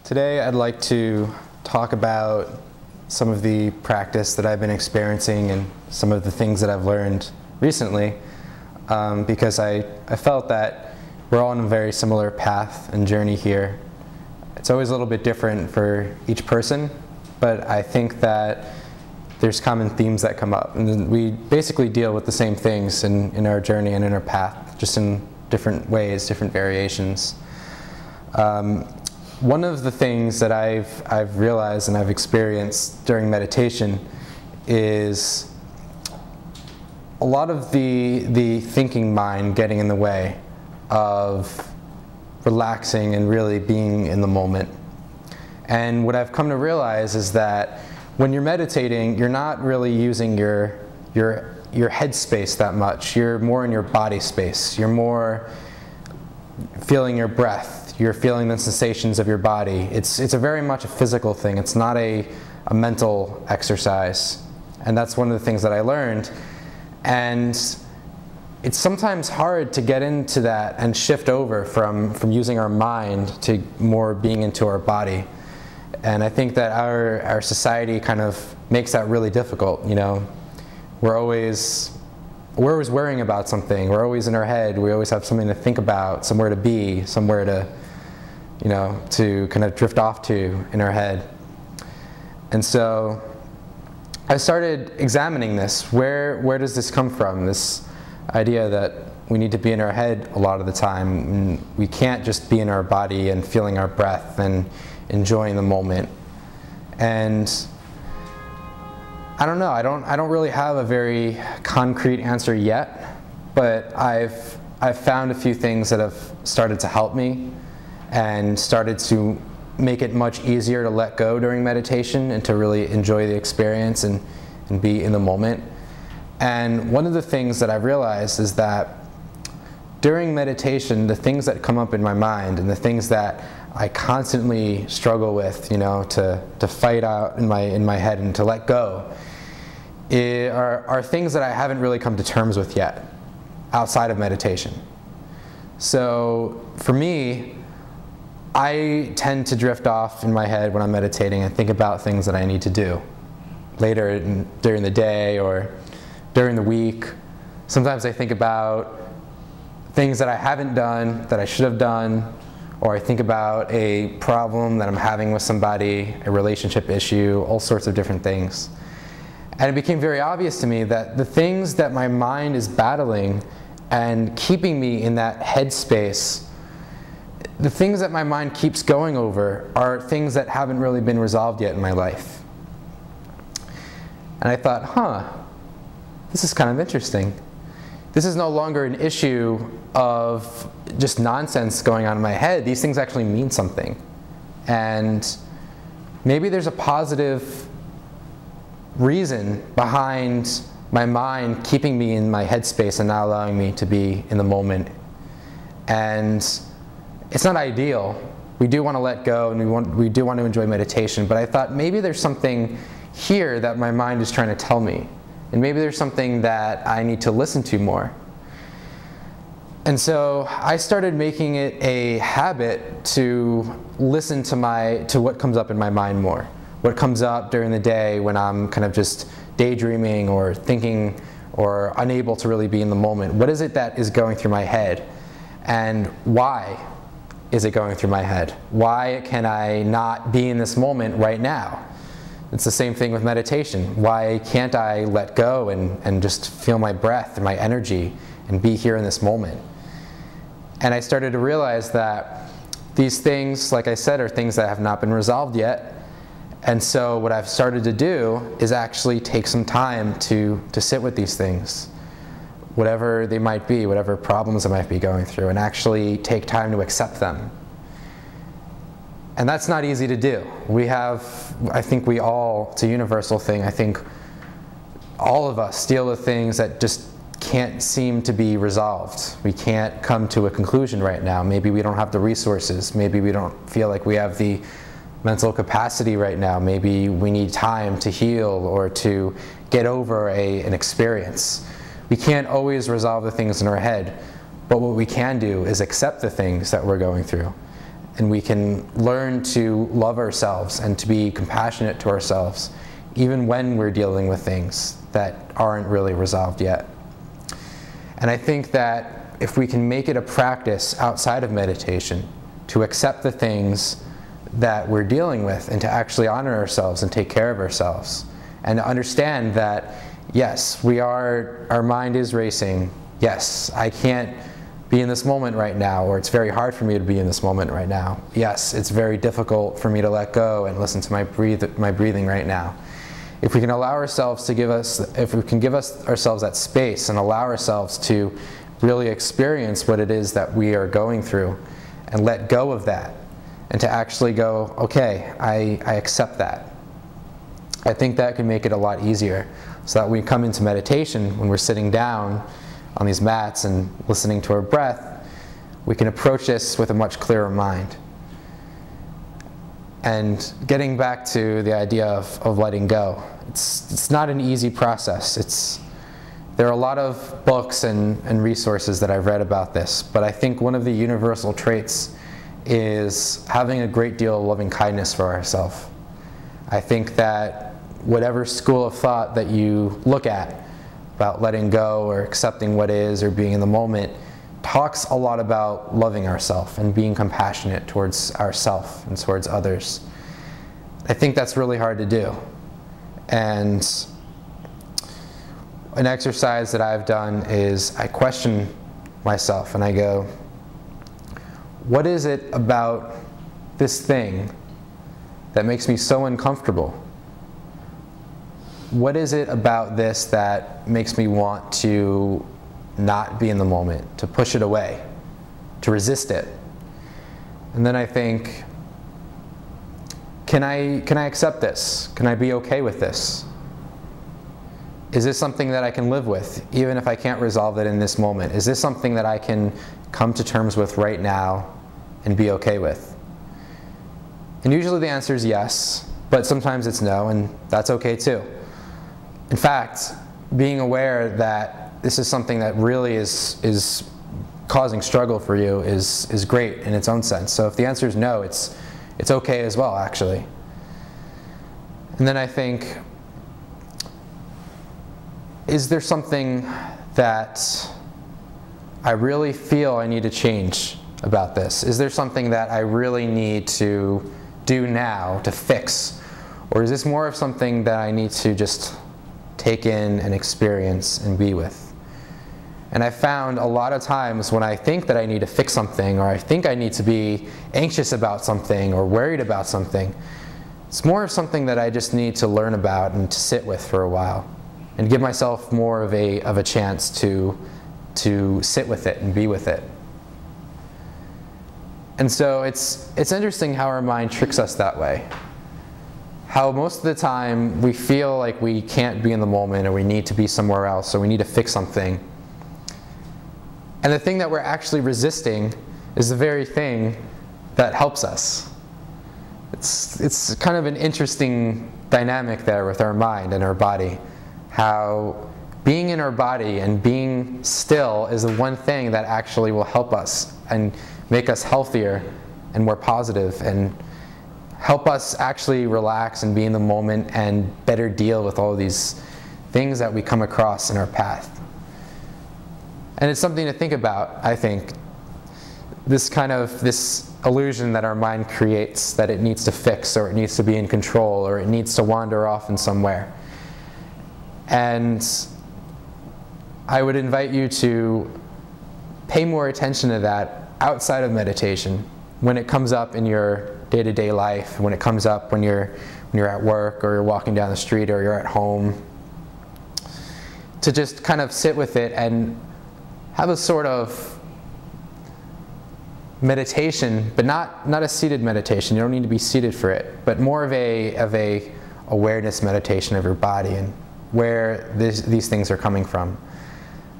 Today I'd like to talk about some of the practice that I've been experiencing and some of the things that I've learned recently, because I felt that we're all on a very similar path and journey here. It's always a little bit different for each person, but I think that there's common themes that come up, and we basically deal with the same things in our journey and in our path, just in different ways, different variations. One of the things that I've realized and I've experienced during meditation is a lot of the thinking mind getting in the way of relaxing and really being in the moment. And what I've come to realize is that when you're meditating, you're not really using your head space that much. You're more in your body space. You're more feeling your breath. You're feeling the sensations of your body. It's a very much a physical thing. It's not a mental exercise. And that's one of the things that I learned. And it's sometimes hard to get into that and shift over from using our mind to more being into our body. And I think that our society kind of makes that really difficult. You know, we're always worrying about something. We're always in our head. We always have something to think about, somewhere to be, somewhere to, you know, to kind of drift off to in our head. And so I started examining this. Where does this come from? This idea that we need to be in our head a lot of the time. And we can't just be in our body and feeling our breath and enjoying the moment. And I don't know, I don't really have a very concrete answer yet, but I've found a few things that have started to help me and started to make it much easier to let go during meditation and to really enjoy the experience and be in the moment. And one of the things that I've realized is that during meditation, the things that come up in my mind and the things that I constantly struggle with, you know, to fight out in my head and to let go, are things that I haven't really come to terms with yet outside of meditation. So for me, I tend to drift off in my head when I'm meditating and think about things that I need to do later during the day or during the week. Sometimes I think about things that I haven't done that I should have done, or I think about a problem that I'm having with somebody, a relationship issue, all sorts of different things. And it became very obvious to me that the things that my mind is battling and keeping me in that headspace, the things that my mind keeps going over are things that haven't really been resolved yet in my life. And I thought, this is kind of interesting. This is no longer an issue of just nonsense going on in my head. These things actually mean something. And maybe there's a positive reason behind my mind keeping me in my headspace and not allowing me to be in the moment. And it's not ideal. We do want to let go and we do want to enjoy meditation, but I thought maybe there's something here that my mind is trying to tell me. And maybe there's something that I need to listen to more. And so I started making it a habit to listen to what comes up in my mind more. What comes up during the day when I'm kind of just daydreaming or thinking or unable to really be in the moment. What is it that is going through my head? And why is it going through my head? Why can I not be in this moment right now? It's the same thing with meditation. Why can't I let go and just feel my breath and my energy and be here in this moment? And I started to realize that these things, like I said, are things that have not been resolved yet. And so what I've started to do is actually take some time to sit with these things, whatever they might be, whatever problems I might be going through, and actually take time to accept them. And that's not easy to do. I think it's a universal thing. I think all of us deal with things that just can't seem to be resolved. We can't come to a conclusion right now. Maybe we don't have the resources. Maybe we don't feel like we have the mental capacity right now. Maybe we need time to heal or to get over an experience. We can't always resolve the things in our head, but what we can do is accept the things that we're going through and we can learn to love ourselves and to be compassionate to ourselves, even when we're dealing with things that aren't really resolved yet. And I think that if we can make it a practice outside of meditation to accept the things that we're dealing with and to actually honor ourselves and take care of ourselves, and to understand that, yes, our mind is racing. Yes, I can't be in this moment right now, or it's very hard for me to be in this moment right now. Yes, it's very difficult for me to let go and listen to my breathing right now. If we can allow ourselves to if we can give ourselves that space and allow ourselves to really experience what it is that we are going through and let go of that, and to actually go, okay, I accept that. I think that can make it a lot easier, so that when we come into meditation, when we're sitting down on these mats and listening to our breath, we can approach this with a much clearer mind. And getting back to the idea of letting go, it's not an easy process. There are a lot of books and resources that I've read about this, but I think one of the universal traits is having a great deal of loving kindness for ourselves. I think that whatever school of thought that you look at about letting go or accepting what is or being in the moment talks a lot about loving ourselves and being compassionate towards ourselves and towards others. I think that's really hard to do. And an exercise that I've done is I question myself and I go, what is it about this thing that makes me so uncomfortable? What is it about this that makes me want to not be in the moment, to push it away, to resist it? And then I think, can I accept this? Can I be okay with this? Is this something that I can live with, even if I can't resolve it in this moment? Is this something that I can come to terms with right now and be okay with? And usually the answer is yes, but sometimes it's no, and that's okay too. In fact, being aware that this is something that really is causing struggle for you is great in its own sense. So if the answer is no, it's okay as well, actually. And then I think, is there something that I really feel I need to change about this? Is there something that I really need to do now to fix? Or is this more of something that I need to just take in and experience and be with? And I found a lot of times when I think that I need to fix something, or I think I need to be anxious about something or worried about something, it's more of something that I just need to learn about and to sit with for a while and give myself more of a chance to sit with it and be with it. And so it's interesting how our mind tricks us that way. How most of the time we feel like we can't be in the moment, or we need to be somewhere else, or we need to fix something. And the thing that we're actually resisting is the very thing that helps us. It's kind of an interesting dynamic there with our mind and our body. How being in our body and being still is the one thing that actually will help us and make us healthier and more positive, and help us actually relax and be in the moment and better deal with all these things that we come across in our path. And it's something to think about, I think. This illusion that our mind creates, that it needs to fix, or it needs to be in control, or it needs to wander off in somewhere. And I would invite you to pay more attention to that outside of meditation, when it comes up in your day-to-day life, when it comes up when you're at work, or you're walking down the street, or you're at home, to just kind of sit with it and have a sort of meditation, but not a seated meditation. You don't need to be seated for it, but more of a awareness meditation of your body and where these things are coming from.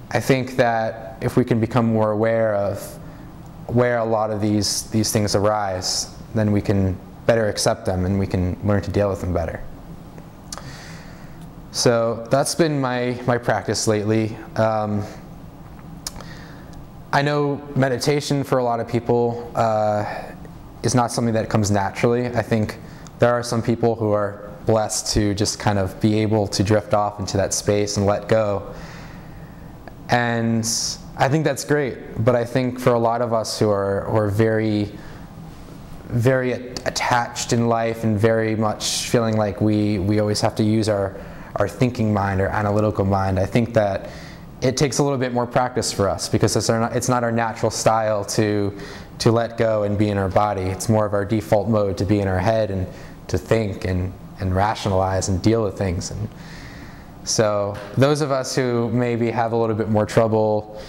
I think that if we can become more aware of where a lot of these things arise, then we can better accept them and we can learn to deal with them better. So that's been my practice lately. I know meditation for a lot of people is not something that comes naturally. I think there are some people who are blessed to just kind of be able to drift off into that space and let go. And I think that's great, but I think for a lot of us who are very, very attached in life and very much feeling like we always have to use our thinking mind, our analytical mind, I think that it takes a little bit more practice for us, because it's not our natural style to let go and be in our body. It's more of our default mode to be in our head and to think and rationalize and deal with things. And so those of us who maybe have a little bit more trouble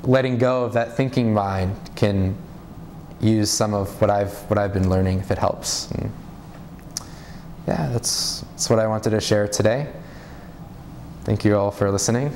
letting go of that thinking mind can use some of what I've been learning, if it helps. And yeah, that's what I wanted to share today. Thank you all for listening.